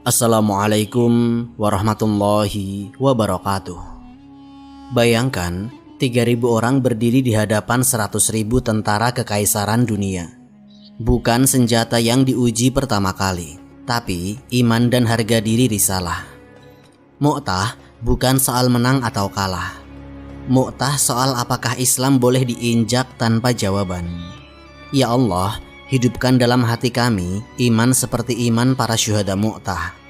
Assalamualaikum warahmatullahi wabarakatuh. Bayangkan 3.000 orang berdiri di hadapan 100.000 tentara kekaisaran dunia. Bukan senjata yang diuji pertama kali, tapi iman dan harga diri risalah. Mu'tah bukan soal menang atau kalah. Mu'tah soal apakah Islam boleh diinjak tanpa jawaban. Ya Allah, hidupkan dalam hati kami iman seperti iman para syuhada Mu'tah,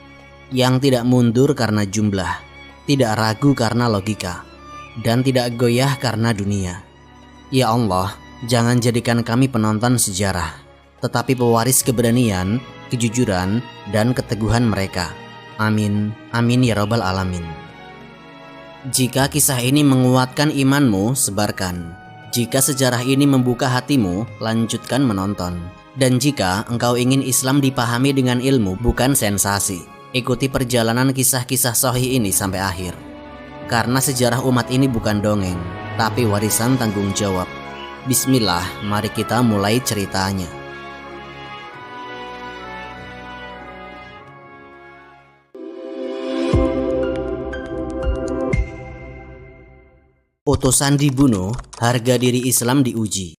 yang tidak mundur karena jumlah, tidak ragu karena logika, dan tidak goyah karena dunia. Ya Allah, jangan jadikan kami penonton sejarah, tetapi pewaris keberanian, kejujuran, dan keteguhan mereka. Amin, amin ya rabbal alamin. Jika kisah ini menguatkan imanmu, sebarkan. Jika sejarah ini membuka hatimu, lanjutkan menonton. Dan jika engkau ingin Islam dipahami dengan ilmu, bukan sensasi, ikuti perjalanan kisah-kisah sahih ini sampai akhir. Karena sejarah umat ini bukan dongeng, tapi warisan tanggung jawab. Bismillah, mari kita mulai ceritanya. Utusan dibunuh, harga diri Islam diuji.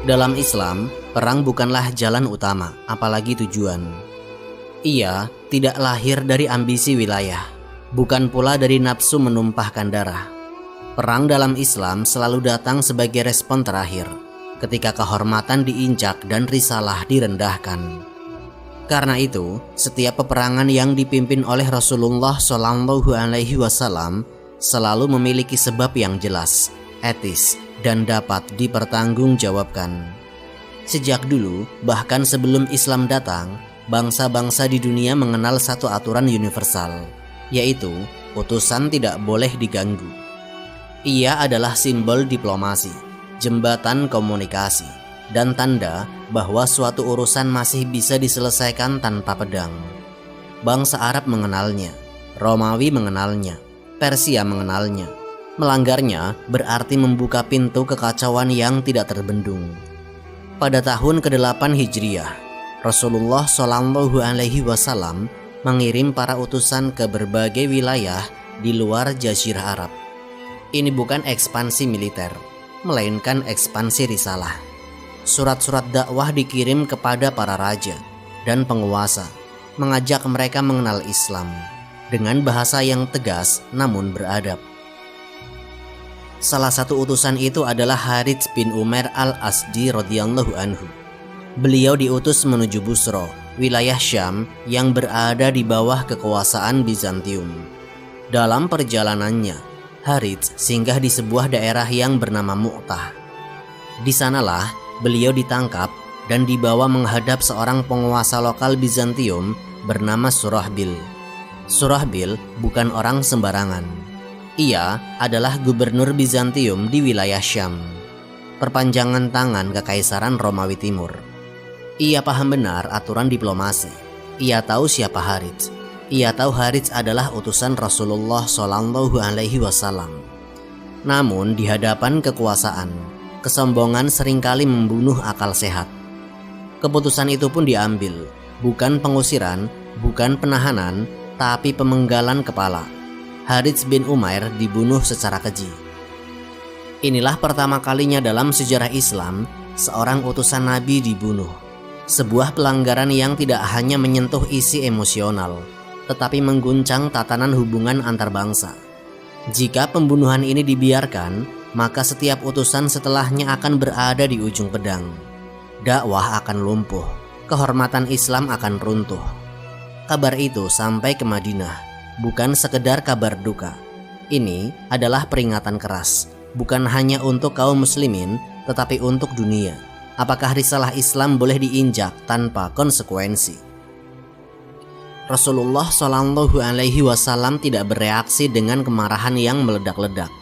Dalam Islam, perang bukanlah jalan utama, apalagi tujuan. Ia tidak lahir dari ambisi wilayah, bukan pula dari nafsu menumpahkan darah. Perang dalam Islam selalu datang sebagai respon terakhir, ketika kehormatan diinjak dan risalah direndahkan. Karena itu, setiap peperangan yang dipimpin oleh Rasulullah SAW selalu memiliki sebab yang jelas, etis, dan dapat dipertanggungjawabkan. Sejak dulu, bahkan sebelum Islam datang, bangsa-bangsa di dunia mengenal satu aturan universal, yaitu utusan tidak boleh diganggu. Ia adalah simbol diplomasi, jembatan komunikasi, dan tanda bahwa suatu urusan masih bisa diselesaikan tanpa pedang. Bangsa Arab mengenalnya, Romawi mengenalnya, Persia mengenalnya. Melanggarnya berarti membuka pintu kekacauan yang tidak terbendung. Pada tahun ke-8 Hijriah, Rasulullah SAW mengirim para utusan ke berbagai wilayah di luar Jazirah Arab. Ini bukan ekspansi militer, melainkan ekspansi risalah. Surat-surat dakwah dikirim kepada para raja dan penguasa, mengajak mereka mengenal Islam dengan bahasa yang tegas namun beradab. Salah satu utusan itu adalah Harits bin Umair al-Asdi radhiyallahu anhu. Beliau diutus menuju Busra, wilayah Syam yang berada di bawah kekuasaan Bizantium. Dalam perjalanannya, Harits singgah di sebuah daerah yang bernama Mu'tah. Di sanalah beliau ditangkap dan dibawa menghadap seorang penguasa lokal Bizantium bernama Surahbil. Surahbil bukan orang sembarangan. Ia adalah gubernur Bizantium di wilayah Syam, perpanjangan tangan Kekaisaran Romawi Timur. Ia paham benar aturan diplomasi. Ia tahu siapa Harits. Ia tahu Harits adalah utusan Rasulullah SAW. Namun di hadapan kekuasaan, kesombongan seringkali membunuh akal sehat. Keputusan itu pun diambil, bukan pengusiran, bukan penahanan, tapi pemenggalan kepala. Harits bin Umair dibunuh secara keji. Inilah pertama kalinya dalam sejarah Islam seorang utusan Nabi dibunuh. Sebuah pelanggaran yang tidak hanya menyentuh isi emosional, tetapi mengguncang tatanan hubungan antar bangsa. Jika pembunuhan ini dibiarkan, maka setiap utusan setelahnya akan berada di ujung pedang. Dakwah akan lumpuh, kehormatan Islam akan runtuh. Kabar itu sampai ke Madinah, bukan sekedar kabar duka. Ini adalah peringatan keras, bukan hanya untuk kaum muslimin, tetapi untuk dunia. Apakah risalah Islam boleh diinjak tanpa konsekuensi? Rasulullah SAW tidak bereaksi dengan kemarahan yang meledak-ledak.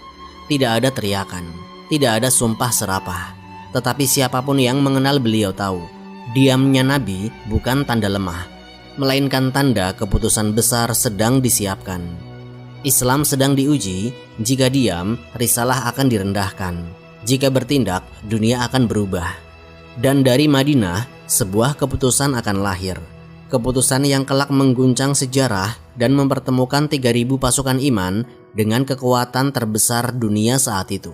Tidak ada teriakan, tidak ada sumpah serapah. Tetapi siapapun yang mengenal beliau tahu, diamnya Nabi bukan tanda lemah, melainkan tanda keputusan besar sedang disiapkan. Islam sedang diuji. Jika diam, risalah akan direndahkan. Jika bertindak, dunia akan berubah. Dan dari Madinah, sebuah keputusan akan lahir. Keputusan yang kelak mengguncang sejarah dan mempertemukan 3.000 pasukan iman dengan kekuatan terbesar dunia saat itu.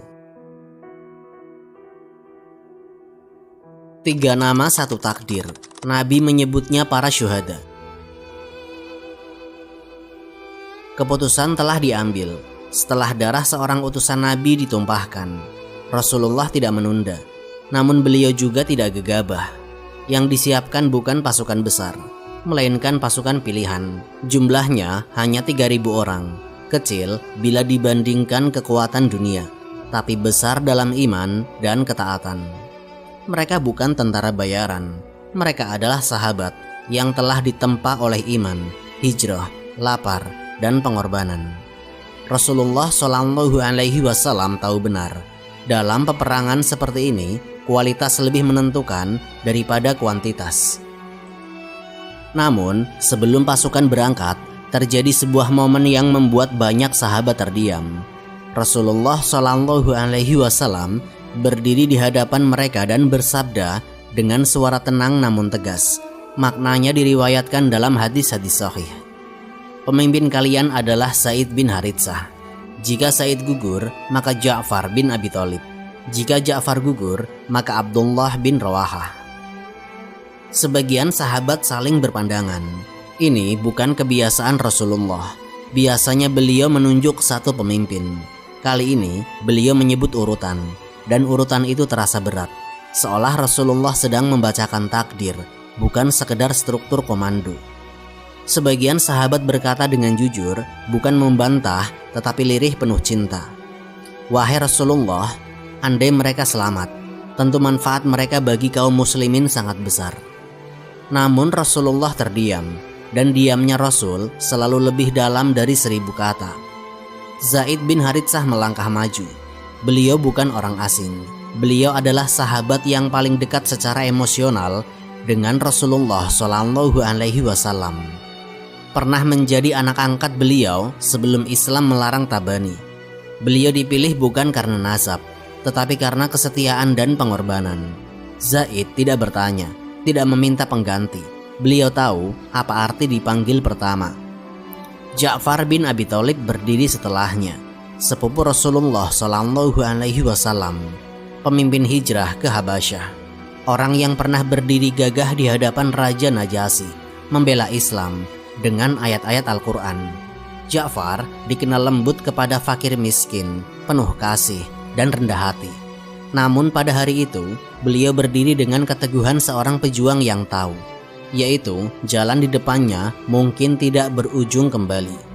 3 nama 1 takdir. Nabi menyebutnya para syuhada. Keputusan telah diambil. Setelah darah seorang utusan Nabi ditumpahkan, Rasulullah tidak menunda. Namun beliau juga tidak gegabah. Yang disiapkan bukan pasukan besar, melainkan pasukan pilihan. Jumlahnya hanya 3.000 orang. Kecil bila dibandingkan kekuatan dunia, tapi besar dalam iman dan ketaatan. Mereka bukan tentara bayaran. Mereka adalah sahabat yang telah ditempa oleh iman, hijrah, lapar, dan pengorbanan. Rasulullah Shallallahu Alaihi Wasallam tahu benar, dalam peperangan seperti ini, kualitas lebih menentukan daripada kuantitas. Namun, sebelum pasukan berangkat, terjadi sebuah momen yang membuat banyak sahabat terdiam. Rasulullah Shallallahu Alaihi Wasallam berdiri di hadapan mereka dan bersabda dengan suara tenang namun tegas. Maknanya diriwayatkan dalam hadis-hadis sahih. Pemimpin kalian adalah Zaid bin Haritsah. Jika Zaid gugur, maka Ja'far bin Abi Thalib. Jika Ja'far gugur, maka Abdullah bin Rawahah. Sebagian sahabat saling berpandangan. Ini bukan kebiasaan Rasulullah. Biasanya beliau menunjuk satu pemimpin. Kali ini beliau menyebut urutan, dan urutan itu terasa berat. Seolah Rasulullah sedang membacakan takdir, bukan sekedar struktur komando. Sebagian sahabat berkata dengan jujur, bukan membantah, tetapi lirih penuh cinta. Wahai Rasulullah, andai mereka selamat, tentu manfaat mereka bagi kaum muslimin sangat besar. Namun Rasulullah terdiam, dan diamnya Rasul selalu lebih dalam dari 1000 kata. Zaid bin Haritsah melangkah maju. Beliau bukan orang asing. Beliau adalah sahabat yang paling dekat secara emosional dengan Rasulullah Shallallahu Alaihi Wasallam. Pernah menjadi anak angkat beliau sebelum Islam melarang tabani. Beliau dipilih bukan karena nasab, tetapi karena kesetiaan dan pengorbanan. Zaid tidak bertanya, tidak meminta pengganti. Beliau tahu apa arti dipanggil pertama. Ja'far bin Abi Thalib berdiri setelahnya, sepupu Rasulullah Shallallahu Alaihi Wasallam, pemimpin hijrah ke Habasyah, orang yang pernah berdiri gagah di hadapan Raja Najasyi, membela Islam dengan ayat-ayat Al-Quran. Ja'far dikenal lembut kepada fakir miskin, penuh kasih dan rendah hati. Namun pada hari itu, beliau berdiri dengan keteguhan seorang pejuang yang tahu, yaitu jalan di depannya mungkin tidak berujung kembali.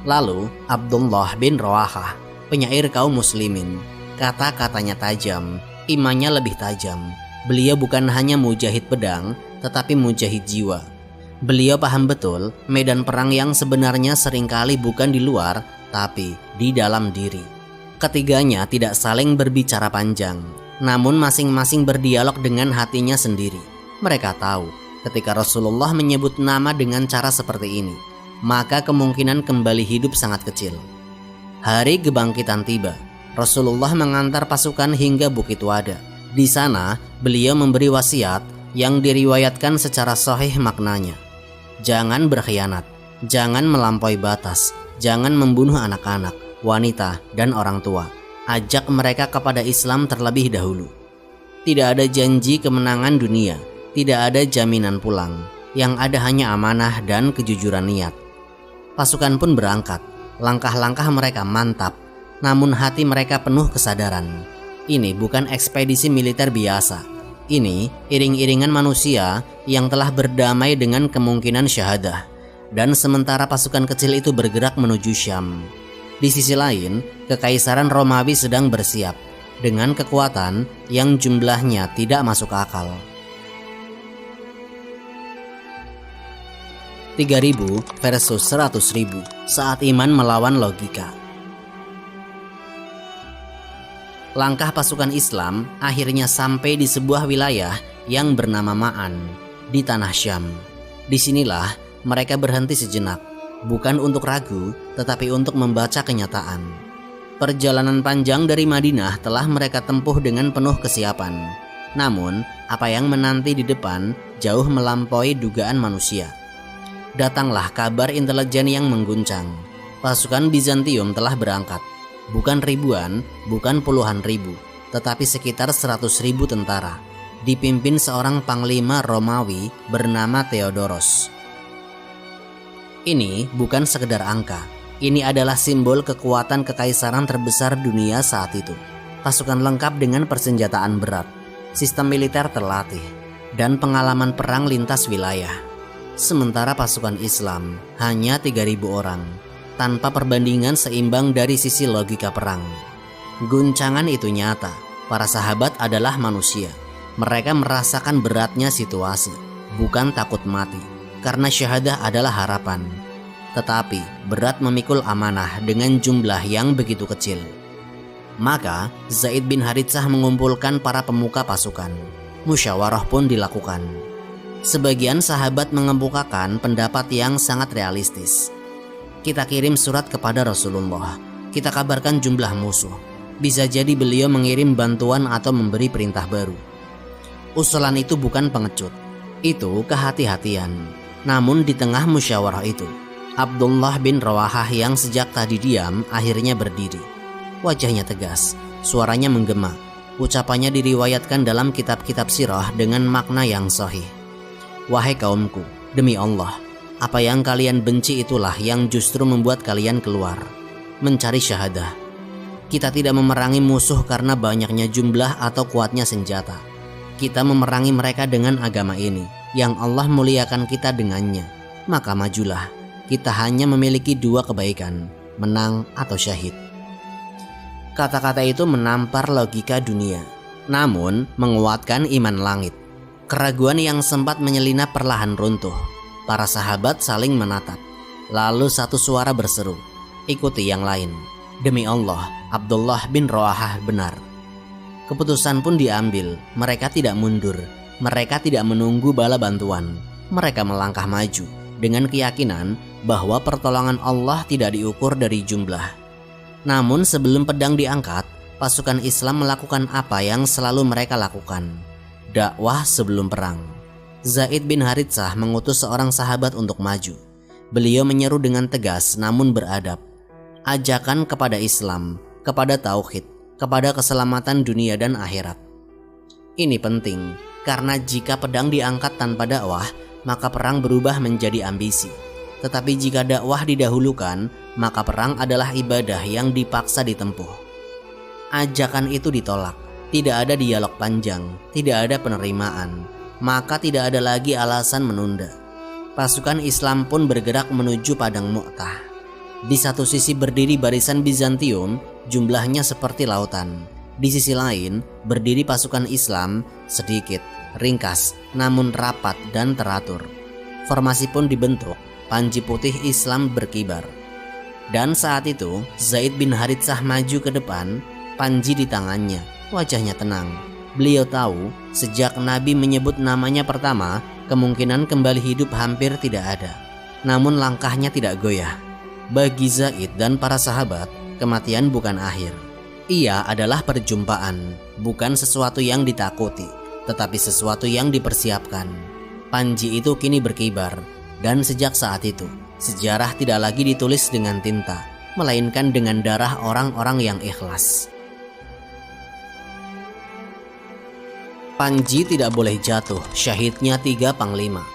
Lalu Abdullah bin Rawahah, penyair kaum muslimin, kata-katanya tajam, imannya lebih tajam. Beliau bukan hanya mujahid pedang, tetapi mujahid jiwa. Beliau paham betul medan perang yang sebenarnya seringkali bukan di luar, tapi di dalam diri. Ketiganya tidak saling berbicara panjang, namun masing-masing berdialog dengan hatinya sendiri. Mereka tahu, ketika Rasulullah menyebut nama dengan cara seperti ini, maka kemungkinan kembali hidup sangat kecil. Hari kebangkitan tiba. Rasulullah mengantar pasukan hingga Bukit Wada. Di sana, beliau memberi wasiat yang diriwayatkan secara sahih maknanya. Jangan berkhianat, jangan melampaui batas, jangan membunuh anak-anak, wanita, dan orang tua. Ajak mereka kepada Islam terlebih dahulu. Tidak ada janji kemenangan dunia, tidak ada jaminan pulang. Yang ada hanya amanah dan kejujuran niat. Pasukan pun berangkat. Langkah-langkah mereka mantap, namun hati mereka penuh kesadaran. Ini bukan ekspedisi militer biasa. Ini iring-iringan manusia yang telah berdamai dengan kemungkinan syahadah. Dan sementara pasukan kecil itu bergerak menuju Syam, di sisi lain, Kekaisaran Romawi sedang bersiap dengan kekuatan yang jumlahnya tidak masuk akal. 3.000 versus 100.000 saat iman melawan logika. Langkah pasukan Islam akhirnya sampai di sebuah wilayah yang bernama Ma'an, di tanah Syam. Disinilah mereka berhenti sejenak, bukan untuk ragu, tetapi untuk membaca kenyataan. Perjalanan panjang dari Madinah telah mereka tempuh dengan penuh kesiapan. Namun, apa yang menanti di depan jauh melampaui dugaan manusia. Datanglah kabar intelijen yang mengguncang. Pasukan Bizantium telah berangkat. Bukan ribuan, bukan puluhan ribu, tetapi sekitar 100.000 tentara, dipimpin seorang panglima Romawi bernama Theodoros. Ini bukan sekedar angka. Ini adalah simbol kekuatan kekaisaran terbesar dunia saat itu. Pasukan lengkap dengan persenjataan berat, sistem militer terlatih, dan pengalaman perang lintas wilayah. Sementara pasukan Islam hanya 3.000 orang, tanpa perbandingan seimbang dari sisi logika perang. Guncangan itu nyata. Para sahabat adalah manusia. Mereka merasakan beratnya situasi, bukan takut mati, karena syahadah adalah harapan. Tetapi berat memikul amanah dengan jumlah yang begitu kecil. Maka Zaid bin Haritsah mengumpulkan para pemuka pasukan. Musyawarah pun dilakukan. Sebagian sahabat mengemukakan pendapat yang sangat realistis. Kita kirim surat kepada Rasulullah. Kita kabarkan jumlah musuh. Bisa jadi beliau mengirim bantuan atau memberi perintah baru. Usulan itu bukan pengecut. Itu kehati-hatian. Namun di tengah musyawarah itu, Abdullah bin Rawahah yang sejak tadi diam akhirnya berdiri. Wajahnya tegas, suaranya menggema. Ucapannya diriwayatkan dalam kitab-kitab sirah dengan makna yang sahih. Wahai kaumku, demi Allah, apa yang kalian benci itulah yang justru membuat kalian keluar, mencari syahadah. Kita tidak memerangi musuh karena banyaknya jumlah atau kuatnya senjata. Kita memerangi mereka dengan agama ini, yang Allah muliakan kita dengannya. Maka majulah. Kita hanya memiliki dua kebaikan, menang atau syahid. Kata-kata itu menampar logika dunia, namun menguatkan iman langit. Keraguan yang sempat menyelinap perlahan runtuh. Para sahabat saling menatap. Lalu satu suara berseru, ikuti yang lain. Demi Allah, Abdullah bin Rawahah benar. Keputusan pun diambil. Mereka tidak mundur. Mereka tidak menunggu bala bantuan. Mereka melangkah maju dengan keyakinan bahwa pertolongan Allah tidak diukur dari jumlah. Namun sebelum pedang diangkat, pasukan Islam melakukan apa yang selalu mereka lakukan. Dakwah sebelum perang. Zaid bin Haritsah mengutus seorang sahabat untuk maju. Beliau menyeru dengan tegas namun beradab. Ajakan kepada Islam, kepada tauhid, kepada keselamatan dunia dan akhirat. Ini penting, karena jika pedang diangkat tanpa dakwah, maka perang berubah menjadi ambisi. Tetapi jika dakwah didahulukan, maka perang adalah ibadah yang dipaksa ditempuh. Ajakan itu ditolak. Tidak ada dialog panjang, tidak ada penerimaan. Maka tidak ada lagi alasan menunda. Pasukan Islam pun bergerak menuju padang Mu'tah. Di satu sisi berdiri barisan Bizantium, jumlahnya seperti lautan. Di sisi lain berdiri pasukan Islam, sedikit, ringkas, namun rapat dan teratur. Formasi pun dibentuk. Panji putih Islam berkibar. Dan saat itu Zaid bin Haritsah maju ke depan, panji di tangannya, wajahnya tenang. Beliau tahu sejak Nabi menyebut namanya pertama, kemungkinan kembali hidup hampir tidak ada. Namun langkahnya tidak goyah. Bagi Zaid dan para sahabat, kematian bukan akhir. Ia adalah perjumpaan, bukan sesuatu yang ditakuti, tetapi sesuatu yang dipersiapkan. Panji itu kini berkibar. Dan sejak saat itu, sejarah tidak lagi ditulis dengan tinta, melainkan dengan darah orang-orang yang ikhlas. Panji tidak boleh jatuh, syahidnya 3 panglima.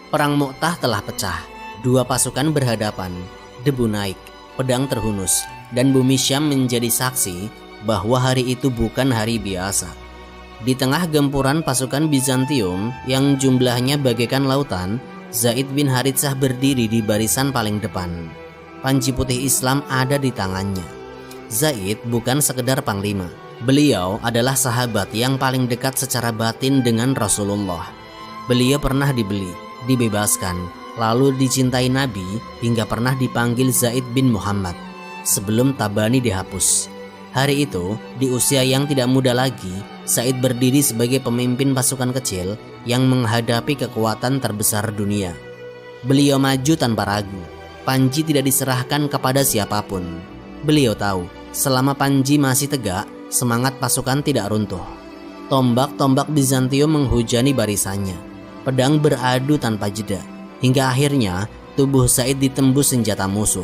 Perang Mu'tah telah pecah. 2 pasukan berhadapan, debu naik, pedang terhunus, dan bumi Syam menjadi saksi bahwa hari itu bukan hari biasa. Di tengah gempuran pasukan Bizantium yang jumlahnya bagaikan lautan, Zaid bin Haritsah berdiri di barisan paling depan. Panji putih Islam ada di tangannya. Zaid bukan sekedar panglima. Beliau adalah sahabat yang paling dekat secara batin dengan Rasulullah. Beliau pernah dibeli, dibebaskan, lalu dicintai Nabi hingga pernah dipanggil Zaid bin Muhammad sebelum Tabani dihapus. Hari itu, di usia yang tidak muda lagi, Zaid berdiri sebagai pemimpin pasukan kecil yang menghadapi kekuatan terbesar dunia. Beliau maju tanpa ragu. Panji tidak diserahkan kepada siapapun. Beliau tahu, selama Panji masih tegak, semangat pasukan tidak runtuh. Tombak-tombak Bizantium menghujani barisannya. Pedang beradu tanpa jeda, hingga akhirnya tubuh Zaid ditembus senjata musuh.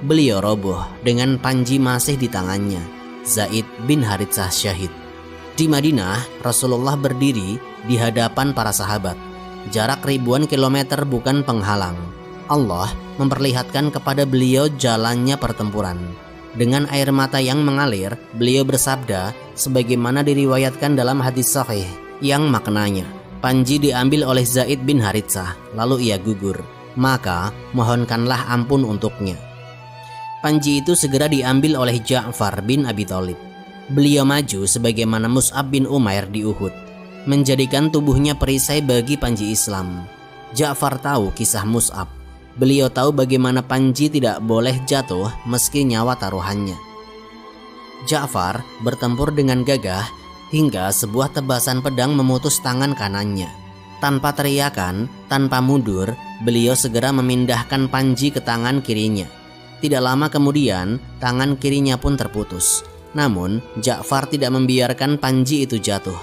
Beliau roboh dengan Panji masih di tangannya. Zaid bin Haritsah syahid. Di Madinah, Rasulullah berdiri di hadapan para sahabat. Jarak ribuan kilometer bukan penghalang. Allah memperlihatkan kepada beliau jalannya pertempuran. Dengan air mata yang mengalir, beliau bersabda sebagaimana diriwayatkan dalam hadis sahih yang maknanya, Panji diambil oleh Zaid bin Haritsah, lalu ia gugur. Maka mohonkanlah ampun untuknya. Panji itu segera diambil oleh Ja'far bin Abi Thalib. Beliau maju sebagaimana Mus'ab bin Umair di Uhud, menjadikan tubuhnya perisai bagi Panji Islam. Ja'far tahu kisah Mus'ab. Beliau tahu bagaimana Panji tidak boleh jatuh meski nyawa taruhannya. Ja'far bertempur dengan gagah hingga sebuah tebasan pedang memutus tangan kanannya. Tanpa teriakan, tanpa mundur, beliau segera memindahkan Panji ke tangan kirinya. Tidak lama kemudian, tangan kirinya pun terputus. Namun, Ja'far tidak membiarkan Panji itu jatuh.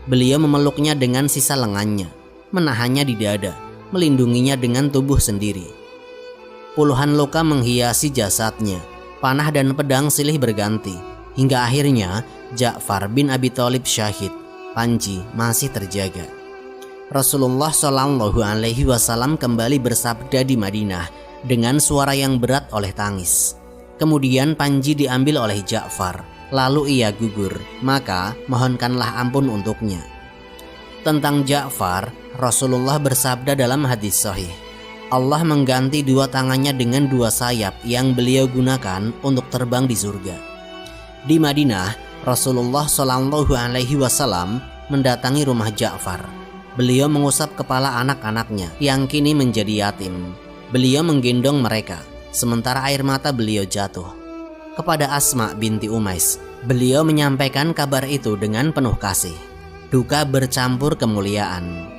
Beliau memeluknya dengan sisa lengannya, menahannya di dada, melindunginya dengan tubuh sendiri. Puluhan luka menghiasi jasadnya, panah dan pedang silih berganti, hingga akhirnya Ja'far bin Abi Thalib syahid. Panji masih terjaga. Rasulullah Shallallahu Alaihi Wasallam kembali bersabda di Madinah dengan suara yang berat oleh tangis. Kemudian Panji diambil oleh Ja'far, lalu ia gugur, maka mohonkanlah ampun untuknya. Tentang Ja'far, Rasulullah bersabda dalam hadis sahih, Allah mengganti dua tangannya dengan dua sayap yang beliau gunakan untuk terbang di surga. Di Madinah, Rasulullah Shallallahu Alaihi Wasallam mendatangi rumah Ja'far. Beliau mengusap kepala anak-anaknya yang kini menjadi yatim. Beliau menggendong mereka, sementara air mata beliau jatuh. Kepada Asma binti Umais, beliau menyampaikan kabar itu dengan penuh kasih. Duka bercampur kemuliaan.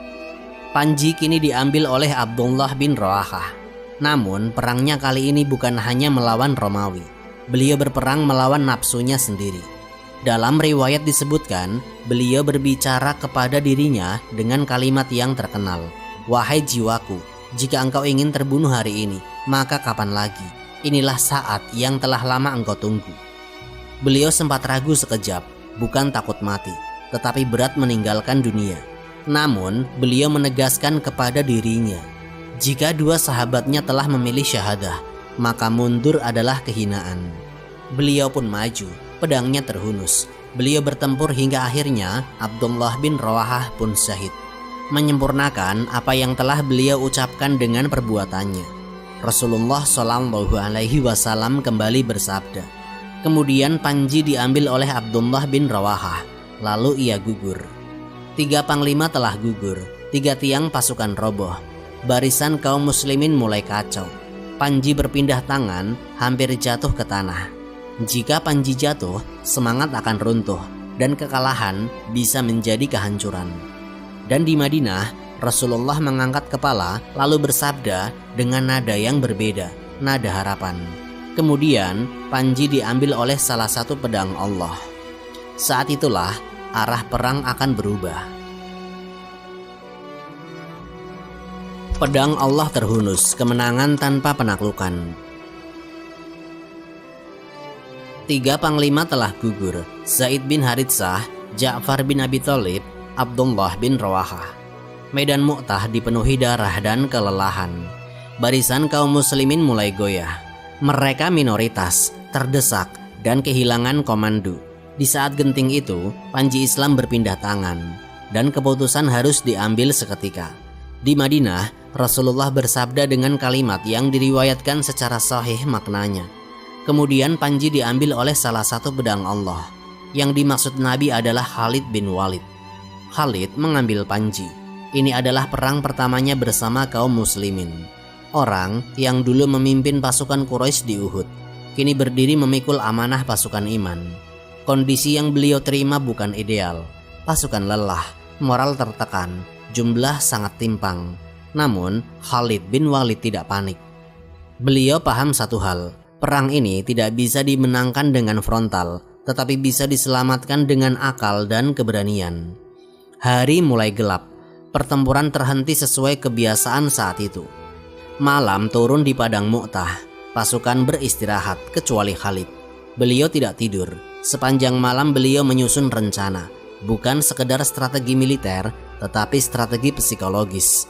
Panji kini diambil oleh Abdullah bin Rawahah. Namun perangnya kali ini bukan hanya melawan Romawi. Beliau berperang melawan nafsunya sendiri. Dalam riwayat disebutkan, beliau berbicara kepada dirinya dengan kalimat yang terkenal, "Wahai jiwaku, jika engkau ingin terbunuh hari ini, maka kapan lagi? Inilah saat yang telah lama engkau tunggu." Beliau sempat ragu sekejap, bukan takut mati, tetapi berat meninggalkan dunia. Namun, beliau menegaskan kepada dirinya, jika dua sahabatnya telah memilih syahadah, maka mundur adalah kehinaan. Beliau pun maju, pedangnya terhunus. Beliau bertempur hingga akhirnya Abdullah bin Rawahah pun syahid, menyempurnakan apa yang telah beliau ucapkan dengan perbuatannya. Rasulullah Shallallahu Alaihi Wasallam kembali bersabda, kemudian Panji diambil oleh Abdullah bin Rawahah, lalu ia gugur. 3 panglima telah gugur, 3 tiang pasukan roboh, barisan kaum muslimin mulai kacau. Panji berpindah tangan, hampir jatuh ke tanah. Jika Panji jatuh, semangat akan runtuh dan kekalahan bisa menjadi kehancuran. Dan di Madinah, Rasulullah mengangkat kepala lalu bersabda dengan nada yang berbeda, nada harapan. Kemudian Panji diambil oleh salah satu pedang Allah. Saat itulah arah perang akan berubah. Pedang Allah terhunus, kemenangan tanpa penaklukan. 3 panglima telah gugur, Zaid bin Haritsah, Ja'far bin Abi Thalib, Abdullah bin Rawahah. Medan Mu'tah dipenuhi darah dan kelelahan. Barisan kaum muslimin mulai goyah. Mereka minoritas, terdesak, dan kehilangan komando. Di saat genting itu, Panji Islam berpindah tangan, dan keputusan harus diambil seketika. Di Madinah, Rasulullah bersabda dengan kalimat yang diriwayatkan secara sahih maknanya. Kemudian Panji diambil oleh salah satu pedang Allah. Yang dimaksud Nabi adalah Khalid bin Walid. Khalid mengambil Panji. Ini adalah perang pertamanya bersama kaum muslimin. Orang yang dulu memimpin pasukan Quraisy di Uhud, kini berdiri memikul amanah pasukan iman. Kondisi yang beliau terima bukan ideal. Pasukan lelah, moral tertekan, jumlah sangat timpang. Namun Khalid bin Walid tidak panik. Beliau paham satu hal, perang ini tidak bisa dimenangkan dengan frontal, tetapi bisa diselamatkan dengan akal dan keberanian. Hari mulai gelap, pertempuran terhenti sesuai kebiasaan saat itu. Malam turun di padang Mu'tah, pasukan beristirahat kecuali Khalid. Beliau tidak tidur, sepanjang malam beliau menyusun rencana, bukan sekedar strategi militer, tetapi strategi psikologis.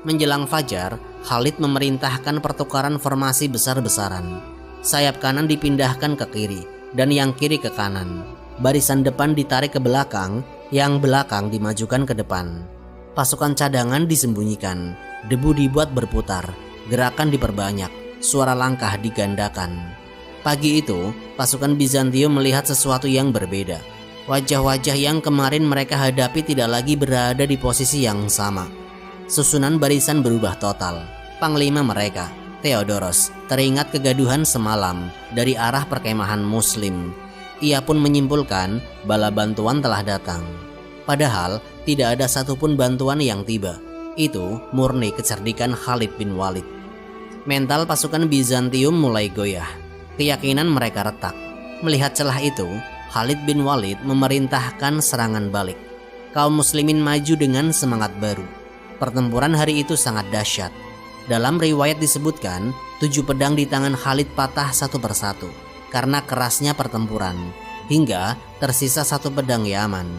Menjelang fajar, Khalid memerintahkan pertukaran formasi besar-besaran. Sayap kanan dipindahkan ke kiri, dan yang kiri ke kanan. Barisan depan ditarik ke belakang, yang belakang dimajukan ke depan. Pasukan cadangan disembunyikan, debu dibuat berputar, gerakan diperbanyak, suara langkah digandakan. Pagi itu, pasukan Bizantium melihat sesuatu yang berbeda. Wajah-wajah yang kemarin mereka hadapi tidak lagi berada di posisi yang sama. Susunan barisan berubah total. Panglima mereka, Theodoros, teringat kegaduhan semalam dari arah perkemahan Muslim. Ia pun menyimpulkan bala bantuan telah datang. Padahal tidak ada satupun bantuan yang tiba. Itu murni kecerdikan Khalid bin Walid. Mental pasukan Bizantium mulai goyah. Keyakinan mereka retak. Melihat celah itu, Khalid bin Walid memerintahkan serangan balik. Kaum muslimin maju dengan semangat baru. Pertempuran hari itu sangat dahsyat. Dalam riwayat disebutkan, 7 pedang di tangan Khalid patah satu persatu karena kerasnya pertempuran, hingga tersisa 1 pedang Yaman.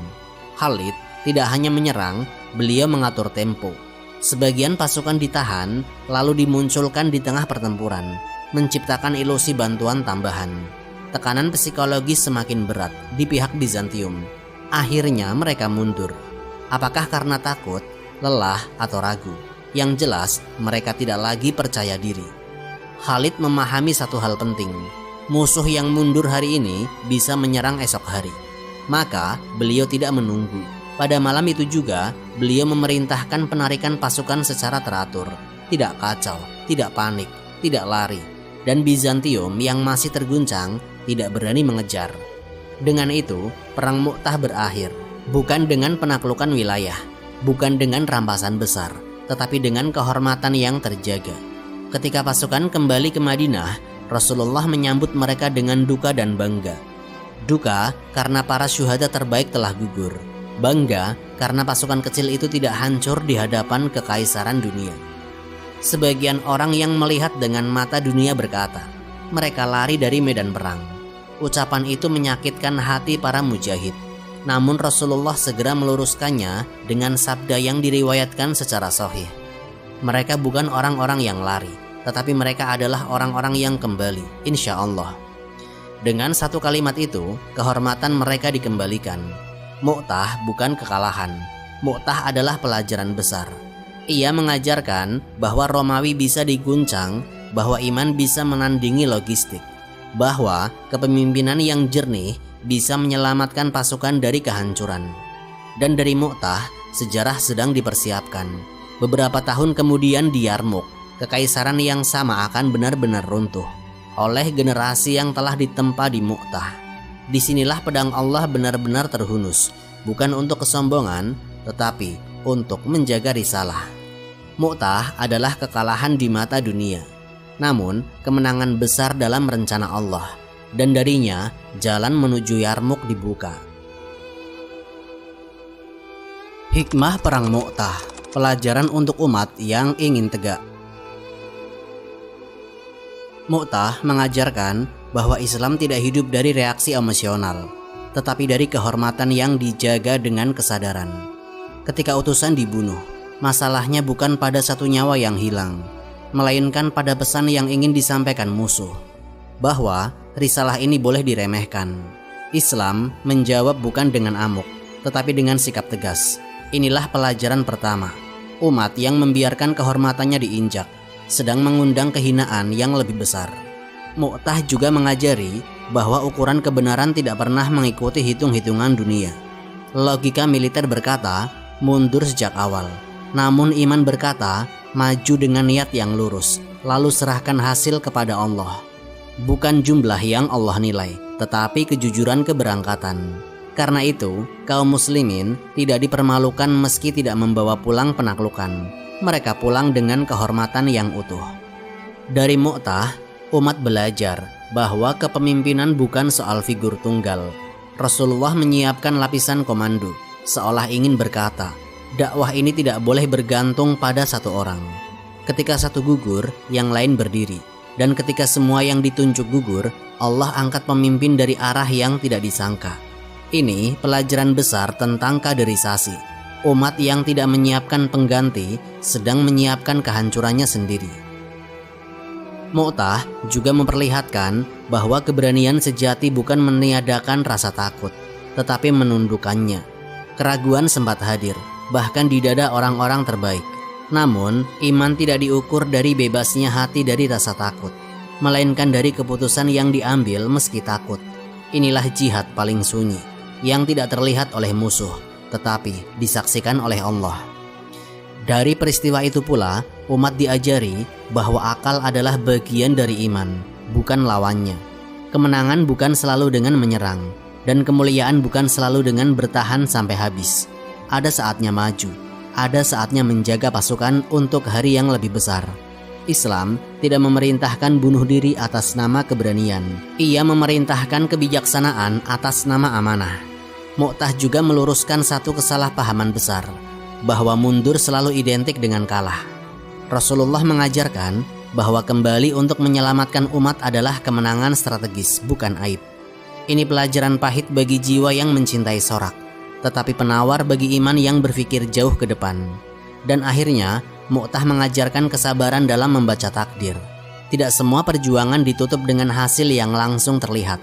Khalid tidak hanya menyerang, beliau mengatur tempo. Sebagian pasukan ditahan, lalu dimunculkan di tengah pertempuran, menciptakan ilusi bantuan tambahan. Tekanan psikologis semakin berat di pihak Bizantium. Akhirnya mereka mundur. Apakah karena takut, lelah, atau ragu? Yang jelas, mereka tidak lagi percaya diri. Khalid memahami satu hal penting. Musuh yang mundur hari ini bisa menyerang esok hari. Maka beliau tidak menunggu. Pada malam itu juga, beliau memerintahkan penarikan pasukan secara teratur. Tidak kacau, tidak panik, tidak lari. Dan Bizantium yang masih terguncang tidak berani mengejar. Dengan itu, perang Mu'tah berakhir. Bukan dengan penaklukan wilayah, bukan dengan rampasan besar, tetapi dengan kehormatan yang terjaga. Ketika pasukan kembali ke Madinah, Rasulullah menyambut mereka dengan duka dan bangga. Duka karena para syuhada terbaik telah gugur. Bangga karena pasukan kecil itu tidak hancur di hadapan kekaisaran dunia. Sebagian orang yang melihat dengan mata dunia berkata, mereka lari dari medan perang. Ucapan itu menyakitkan hati para mujahid. Namun Rasulullah segera meluruskannya dengan sabda yang diriwayatkan secara sahih. Mereka bukan orang-orang yang lari, tetapi mereka adalah orang-orang yang kembali, insya Allah. Dengan satu kalimat itu, kehormatan mereka dikembalikan. Mu'tah bukan kekalahan. Mu'tah adalah pelajaran besar. Ia mengajarkan bahwa Romawi bisa diguncang, bahwa iman bisa menandingi logistik, bahwa kepemimpinan yang jernih bisa menyelamatkan pasukan dari kehancuran. Dan dari Mu'tah, sejarah sedang dipersiapkan. Beberapa tahun kemudian di Yarmuk, kekaisaran yang sama akan benar-benar runtuh oleh generasi yang telah ditempa di Mu'tah. Disinilah pedang Allah benar-benar terhunus, bukan untuk kesombongan, tetapi untuk menjaga risalah. Mu'tah adalah kekalahan di mata dunia, namun kemenangan besar dalam rencana Allah. Dan darinya jalan menuju Yarmuk dibuka. Hikmah Perang Mu'tah, pelajaran untuk umat yang ingin tegak. Mu'tah mengajarkan bahwa Islam tidak hidup dari reaksi emosional, tetapi dari kehormatan yang dijaga dengan kesadaran. Ketika utusan dibunuh, masalahnya bukan pada satu nyawa yang hilang, melainkan pada pesan yang ingin disampaikan musuh, bahwa risalah ini boleh diremehkan. Islam menjawab bukan dengan amuk, tetapi dengan sikap tegas. Inilah pelajaran pertama. Umat yang membiarkan kehormatannya diinjak sedang mengundang kehinaan yang lebih besar. Mu'tah juga mengajari bahwa ukuran kebenaran tidak pernah mengikuti hitung-hitungan dunia. Logika militer berkata, mundur sejak awal. Namun iman berkata, maju dengan niat yang lurus, lalu serahkan hasil kepada Allah. Bukan jumlah yang Allah nilai, tetapi kejujuran keberangkatan. Karena itu, kaum muslimin tidak dipermalukan meski tidak membawa pulang penaklukan. Mereka pulang dengan kehormatan yang utuh. Dari Mu'tah, umat belajar bahwa kepemimpinan bukan soal figur tunggal. Rasulullah menyiapkan lapisan komando, seolah ingin berkata, dakwah ini tidak boleh bergantung pada satu orang. Ketika satu gugur, yang lain berdiri. Dan ketika semua yang ditunjuk gugur, Allah angkat pemimpin dari arah yang tidak disangka. Ini pelajaran besar tentang kaderisasi. Umat yang tidak menyiapkan pengganti sedang menyiapkan kehancurannya sendiri. Mu'tah juga memperlihatkan bahwa keberanian sejati bukan meniadakan rasa takut, tetapi menundukkannya. Keraguan sempat hadir, bahkan di dada orang-orang terbaik. Namun, iman tidak diukur dari bebasnya hati dari rasa takut, melainkan dari keputusan yang diambil meski takut. Inilah jihad paling sunyi, yang tidak terlihat oleh musuh, tetapi disaksikan oleh Allah. Dari peristiwa itu pula, umat diajari bahwa akal adalah bagian dari iman, bukan lawannya. Kemenangan bukan selalu dengan menyerang, dan kemuliaan bukan selalu dengan bertahan sampai habis. Ada saatnya maju, ada saatnya menjaga pasukan untuk hari yang lebih besar. Islam tidak memerintahkan bunuh diri atas nama keberanian. Ia memerintahkan kebijaksanaan atas nama amanah. Mu'tah juga meluruskan satu kesalahpahaman besar, bahwa mundur selalu identik dengan kalah. Rasulullah mengajarkan bahwa kembali untuk menyelamatkan umat adalah kemenangan strategis, bukan aib. Ini pelajaran pahit bagi jiwa yang mencintai sorak, tetapi penawar bagi iman yang berpikir jauh ke depan. Dan akhirnya, Mu'tah mengajarkan kesabaran dalam membaca takdir. Tidak semua perjuangan ditutup dengan hasil yang langsung terlihat.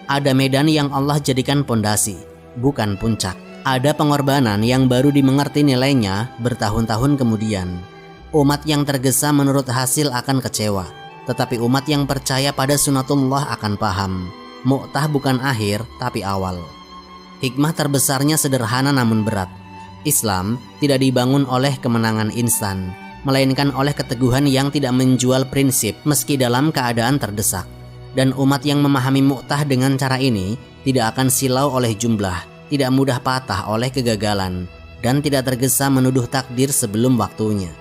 Ada medan yang Allah jadikan pondasi, bukan puncak. Ada pengorbanan yang baru dimengerti nilainya bertahun-tahun kemudian. Umat yang tergesa menurut hasil akan kecewa, tetapi umat yang percaya pada sunatullah akan paham. Mu'tah bukan akhir, tapi awal. Hikmah terbesarnya sederhana namun berat. Islam tidak dibangun oleh kemenangan instan, melainkan oleh keteguhan yang tidak menjual prinsip meski dalam keadaan terdesak. Dan umat yang memahami Mu'tah dengan cara ini tidak akan silau oleh jumlah, tidak mudah patah oleh kegagalan, dan tidak tergesa menuduh takdir sebelum waktunya.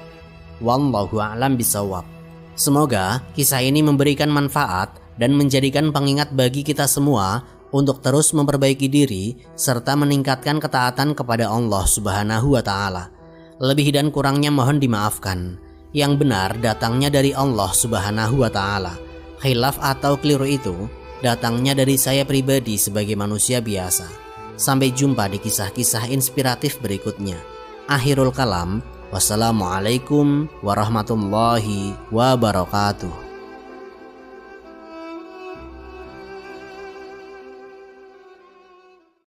Wallahu a'lam bishawab. Semoga kisah ini memberikan manfaat dan menjadikan pengingat bagi kita semua untuk terus memperbaiki diri serta meningkatkan ketaatan kepada Allah Subhanahu wa Ta'ala. Lebih dan kurangnya mohon dimaafkan. Yang benar datangnya dari Allah Subhanahu wa Ta'ala. Khilaf atau keliru itu datangnya dari saya pribadi sebagai manusia biasa. Sampai jumpa di kisah-kisah inspiratif berikutnya. Akhirul kalam. Wassalamualaikum warahmatullahi wabarakatuh.